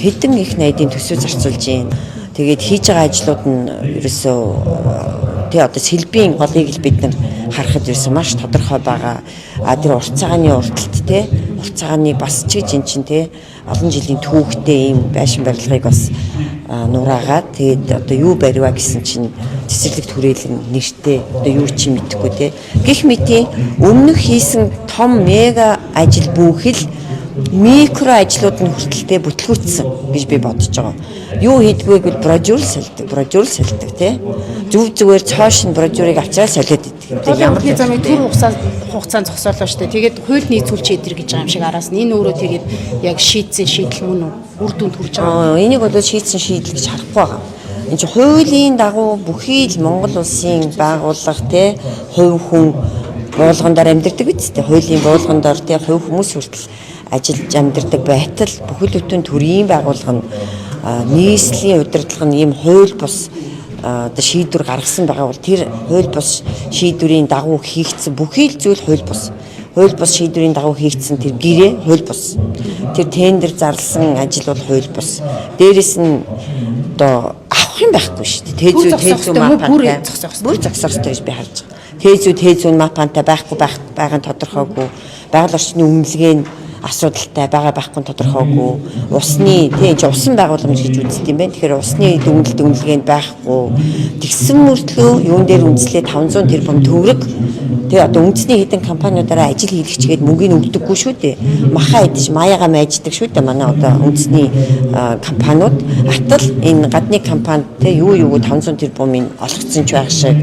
хэдэн их найдын төсөв зарцуулж байна. Тэгээд хийж байгаа ажлууд нь ерөөсөө тэгээ одоо сэлбийн голыг л бид нар харахад ерөөсөө маш тодорхой байгаа. Тэр урт цагааны урталт те урт цагааны бас ч гэж эн чинь те олон жилийн түүхтэй ийм байшин барилгыг бас нураагаад тэгээд одоо юу барьваа гэсэн чинь цэцэрлэг түрээлэн нэртэй одоо юу чи мэдэхгүй те гэх мэтийн өмнөх хийсэн том мега ажил бүхэл микро ажлууд нь хүртэлтэй бүтлгүүцсэн гэж би бодож байгаа. Юу хийдгүйг бол брожур сэлдэг тий. Зүгээр цоошин брожурыг авчраа солиод идэх. Ямар нэг замын төр хугацаанд зогсоолоо штэ. Тэгээд хууль нийцүүлж идэр гэж байгаа юм шиг араас нь энэ өөрөө тэгээд яг шийдсэн шийдэл мөн үү? Үр дүнд хүрч байгаа. Энийг бол шийдсэн шийдэл гэж харахгүй байгаа. Энд чинь хуулийн дагуу бүхий л Монгол улсын байгууллага тий хувь хүн буулгандаар амьдардаг биз дээ. Хуулийн буулгандаар тий хувь хүмүүс хүртэл ажиллаж амьдардаг байтал бүхэл бүтэн төрийн байгууллага нь нийслэлийн удирдлага нь ийм хууль бус шийдвэр гаргасан байгаа бол тэр хууль бус шийдвэрийн дагуу хийгдсэн бүхий л зүйл хууль бус шийдвэрийн дагуу хийгдсэн тэр гэрээ хууль бус тэр тендер зарласан ажил бол хууль бус дээрэс нь одоо авах юм байхгүй шүү дээ тээзүү мапантай бүр зогсоостой гэж би харж байгаа тээзүү мапантай байхгүй байгаа нь тодорхойгүй байгаль орчны үнэлгээ нь асуудалтай байгаа байхгүй тодорхойгүй усны тийм усан байгууламж гэж үздэг юм байна. Тэгэхээр усны дүнлэгэнд байхгүй тэгсэн мөртлөө юун дээр үнэлээ 500 тэрбум төгрөг тэгээ одоо үндэсний хэдэн компаниудаараа ажил хийлгэчгээд мөнгөний өгдөггүй шүү дээ. Махаа идэж маяга майждаг шүү дээ. Манай одоо үндэсний компаниуд атал энэ гадны компанид тэгээ юу 500 тэрбумын олгоцсон ч байх шиг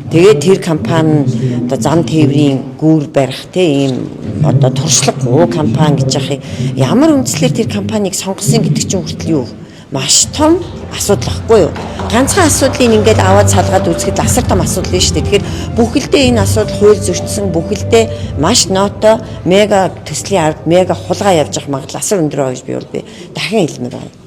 тэгээд тэр компани одоо зам тээврийн гүүр барих тийм одоо туршлагагүй компани гэж яах ямар үндслээр тэр компанийг сонгосон гэдэг чинь хүртэл юу маш том асуудал байхгүй юу ганцхан асуудлыг ингээд аваад салгаад үзэхэд асар том асуудал нь шүү дээ тэгэхээр бүхэлдээ энэ асуудал хууль зөрчсөн бүхэлдээ маш ноото мега төслийн ард мега хулгай явж явах магадлал асар өндөр байгаа гэж би дахин хэлмээр байна.